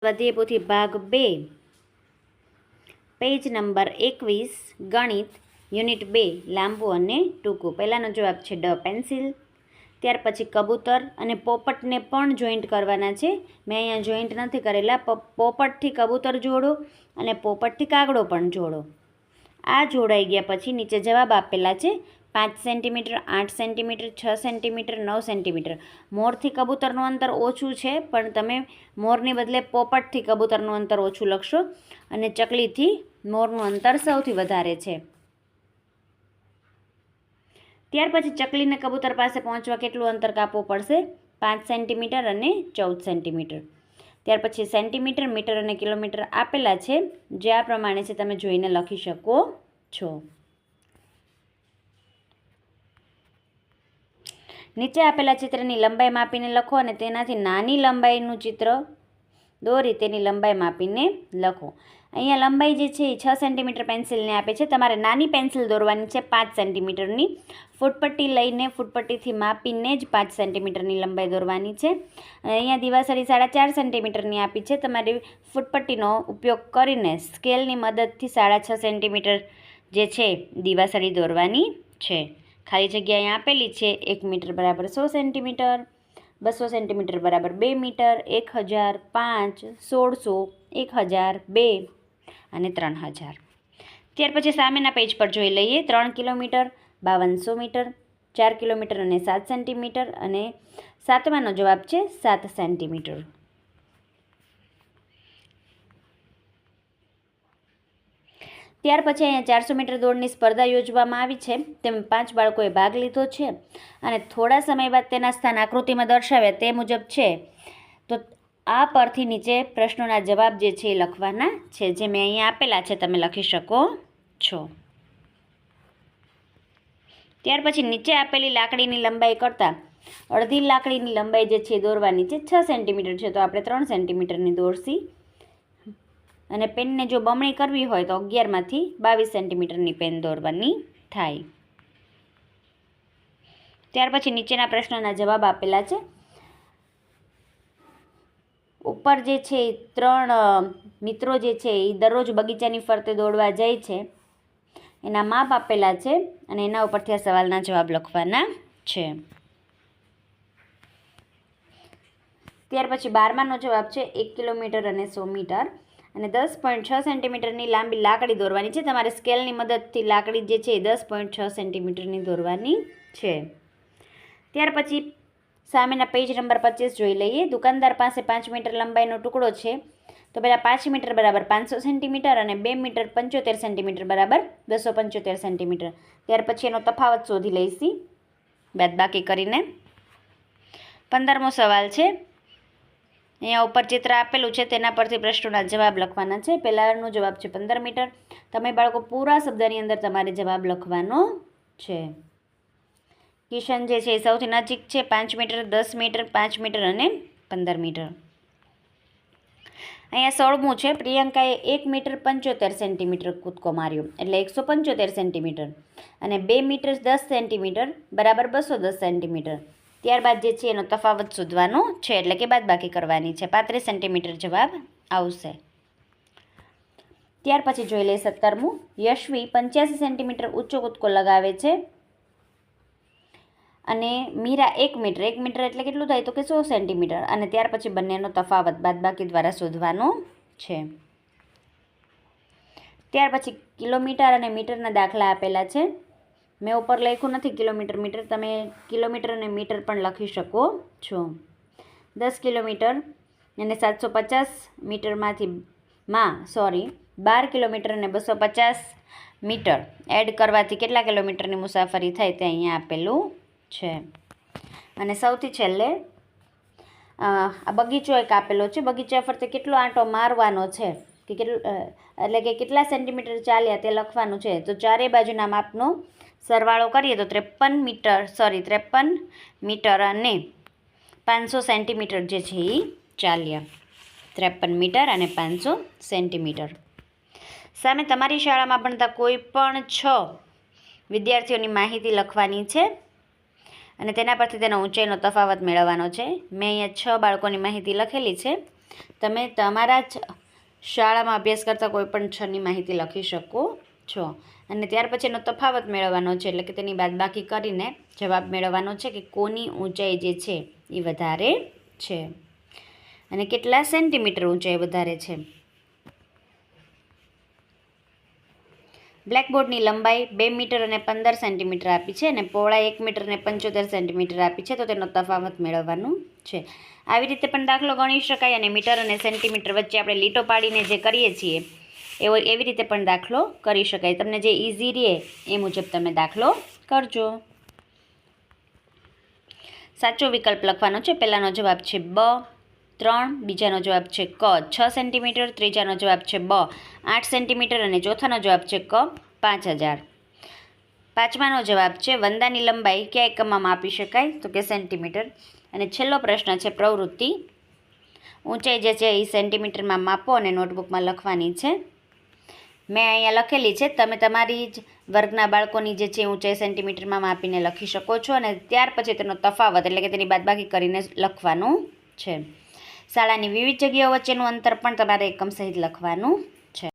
સ્વાધ્યાય પોથી ભાગ 2 page number 21 ગણિત યુનિટ 2 લાંબુ અને ટૂંકું. પહેલાનો જવાબ છે ડ પેન્સિલ. ત્યાર પછી કબૂતર અને પોપટને પણ જોઈન્ટ કરવાના છે. મેં અહીંયા જોઈન્ટ નથી કરેલા. પોપટથી કબૂતર જોડો અને પોપટથી કાગડો પણ જોડો. આ જોડાઈ ગયા પછી નીચે જવાબ આપેલા છે. 5 સેન્ટીમીટર, 8 સેન્ટીમીટર, 6 સેન્ટીમીટર, 9 સેન્ટીમીટર. મોરથી કબૂતરનું અંતર ઓછું છે, પણ તમે મોરની બદલે પોપટથી કબૂતરનું અંતર ઓછું લખશો અને ચકલીથી મોરનું અંતર સૌથી વધારે છે. ત્યાર પછી ચકલીને કબૂતર પાસે પહોંચવા કેટલું અંતર કાપવું પડશે? 5 સેન્ટીમીટર અને 14 સેન્ટીમીટર. ત્યાર પછી સેન્ટીમીટર, મીટર અને કિલોમીટર આપેલા છે, જે આ પ્રમાણે છે, તમે જોઈને લખી શકો છો. નીચે આપેલા ચિત્રની લંબાઈ માપીને લખો અને તેનાથી નાની લંબાઈનું ચિત્ર દોરી તેની લંબાઈ માપીને લખો. અહીંયા લંબાઈ જે છે એ 6 સેન્ટીમીટર પેન્સિલને આપે છે. તમારે નાની પેન્સિલ દોરવાની છે 5 સેન્ટીમીટરની. ફૂટપટ્ટી લઈને ફૂટપટ્ટીથી માપીને જ 5 સેન્ટીમીટરની લંબાઈ દોરવાની છે. અહીંયા દિવાસળી 4.5 સેન્ટીમીટરની આપી છે. તમારે ફૂટપટ્ટીનો ઉપયોગ કરીને સ્કેલની મદદથી 6.5 સેન્ટીમીટર જે છે દિવાસળી દોરવાની છે. ખાલી જગ્યા અહીંયા આપેલી છે. 1 મીટર બરાબર 100 સેન્ટીમીટર, 200 સેન્ટીમીટર બરાબર 2 મીટર, 1000, 5, 1600, 1000, 2 અને 3000. ત્યાર પછી સામેના પેજ પર જોઈ લઈએ. 3 કિલોમીટર, 5200 મીટર, 4 કિલોમીટર અને 7 સેન્ટીમીટર અને સાતમાનો જવાબ છે 7 સેન્ટીમીટર. ત્યાર પછી અહીંયા 400 મીટર દોડની સ્પર્ધા યોજવામાં આવી છે. તેમાં 5 બાળકોએ ભાગ લીધો છે અને થોડા સમય બાદ તેના સ્થાન આકૃતિમાં દર્શાવ્યા તે મુજબ છે. તો આ પરથી નીચે પ્રશ્નોના જવાબ જે છે એ લખવાના છે, જે મેં અહીંયા આપેલા છે, તમે લખી શકો છો. ત્યાર પછી નીચે આપેલી લાકડીની લંબાઈ કરતાં અડધી લાકડીની લંબાઈ જે છે દોરવાની છે 6 સેન્ટીમીટર છે, તો આપણે 3 સેન્ટીમીટરની દોરશી. અને પેનને જો બમણી કરવી હોય તો 11માંથી 22 સેન્ટીમીટરની પેન દોરવાની થાય. ત્યાર પછી નીચેના પ્રશ્નોના જવાબ આપેલા છે. ઉપર જે છે 3 મિત્રો જે છે એ દરરોજ બગીચાની ફરતે દોડવા જાય છે. એના માપ આપેલા છે અને એના ઉપરથી આ સવાલના જવાબ લખવાના છે. ત્યાર પછી 12માનો જવાબ છે 1 કિલોમીટર અને 100 મીટર અને 10.6 સેન્ટીમીટરની લાંબી લાકડી દોરવાની છે. તમારે સ્કેલની મદદથી લાકડી જે છે એ 10.6 સેન્ટીમીટરની દોરવાની છે. ત્યાર પછી સામેના પેજ નંબર 25 જોઈ લઈએ. દુકાનદાર પાસે 5 મીટર લંબાઈનો ટુકડો છે, તો પહેલાં 5 મીટર બરાબર 500 સેન્ટીમીટર અને 2 મીટર 75 સેન્ટીમીટર બરાબર 275 સેન્ટીમીટર. ત્યાર પછી એનો તફાવત શોધી લઈશી બાદબાકી કરીને. 15મો સવાલ છે. અહીંયા ઉપર ચિત્ર આપેલું છે, તેના પરથી પ્રશ્નોના જવાબ લખવાના છે. પહેલાંનો જવાબ છે 15 મીટર. તમે બાળકો પૂરા શબ્દની અંદર તમારે જવાબ લખવાનો છે. કિશન જે છે એ સૌથી નજીક છે. 5 મીટર, 10 મીટર, 5 મીટર અને 15 મીટર. અહીંયા 16મું છે. પ્રિયંકાએ 1 મીટર 75 સેન્ટીમીટર કૂદકો માર્યો, એટલે 175 સેન્ટીમીટર અને 2 મીટર 10 સેન્ટીમીટર બરાબર 210 સેન્ટીમીટર. ત્યારબાદ જે છે એનો તફાવત શોધવાનો છે, એટલે કે બાદબાકી કરવાની છે. 35 સેન્ટીમીટર જવાબ આવશે. ત્યાર પછી જોઈ લઈએ 17મું. યશવી 85 સેન્ટીમીટર ઊંચો કૂદકો લગાવે છે અને મીરા 1 મીટર. 1 મીટર એટલે કેટલું થાય? તો કે 100 સેન્ટીમીટર. અને ત્યાર પછી બંનેનો તફાવત બાદબાકી દ્વારા શોધવાનો છે. ત્યાર પછી કિલોમીટર અને મીટરના દાખલા આપેલા છે. મેં ઉપર લખ્યું નથી કિલોમીટર મીટર, તમે કિલોમીટર અને મીટર પણ લખી શકો છો. 10 કિલોમીટર અને 750 મીટરમાંથી 12 કિલોમીટર અને 250 મીટર એડ કરવાથી કેટલા કિલોમીટરની મુસાફરી થાય તે અહીંયા આપેલું છે. અને સૌથી છેલ્લે આ બગીચો એક આપેલો છે. બગીચા ફરતે કેટલો આંટો મારવાનો છે કે એટલે કે કેટલા સેન્ટીમીટર ચાલ્યા તે લખવાનું છે. તો ચારે બાજુના માપનો સરવાળો કરીએ તો 53 મીટર અને 500 સેન્ટીમીટર જે છે એ ચાલ્યા. 53 મીટર અને 500 સેન્ટીમીટર. સામે તમારી શાળામાં ભણતા કોઈ પણ 6 વિદ્યાર્થીઓની માહિતી લખવાની છે. અને તેના પરથી તેનો ઊંચાઈનો તફાવત મેળવવાનો છે. મેં અહીંયા 6 બાળકોની માહિતી લખેલી છે. તમે તમારા જ શાળામાં અભ્યાસ કરતા કોઈ પણ 6ની માહિતી લખી શકો છો. અને ત્યાર પછી એનો તફાવત મેળવવાનો છે, એટલે કે તેની બાદબાકી કરીને જવાબ મેળવવાનો છે કે કોની ઊંચાઈ જે છે એ વધારે છે અને કેટલા સેન્ટીમીટર ઊંચાઈ વધારે છે. બ્લેકબોર્ડની લંબાઈ 2 મીટર અને 15 સેન્ટીમીટર આપી છે અને પહોળાઈ 1 મીટર અને 75 સેન્ટીમીટર આપી છે, તો તેનો તફાવત મેળવવાનું છે. આવી રીતે પણ દાખલો ગણી શકાય અને મીટર અને સેન્ટીમીટર વચ્ચે આપણે લીટો પાડીને જે કરીએ છીએ એવી રીતે પણ દાખલો કરી શકાય. તમને જે ઇઝી રહે એ મુજબ તમે દાખલો કરજો. સાચો વિકલ્પ લખવાનો છે. પહેલાંનો જવાબ છે બ 3, બીજાનો જવાબ છે ક 6 સેન્ટીમીટર, ત્રીજાનો જવાબ છે બ 8 સેન્ટીમીટર અને ચોથાનો જવાબ છે ક 5000. પાંચમાનો જવાબ છે વંદાની લંબાઈ કયા એકમમાં માપી શકાય, તો કે સેન્ટીમીટર. અને છેલ્લો પ્રશ્ન છે પ્રવૃત્તિ. ઊંચાઈ જે છે એ સેન્ટીમીટરમાં માપો અને નોટબુકમાં લખવાની છે. મેં અહીંયા લખેલી છે. તમે તમારી જ વર્ગના બાળકોની જે છે ઊંચાઈ સેન્ટીમીટરમાં માપીને લખી શકો છો અને ત્યાર પછી તેનો તફાવત એટલે કે તેની બાદબાકી કરીને લખવાનું છે. શાળાની વિવિધ જગ્યાઓ વચ્ચેનું અંતર પણ તમારે એકમ સહિત લખવાનું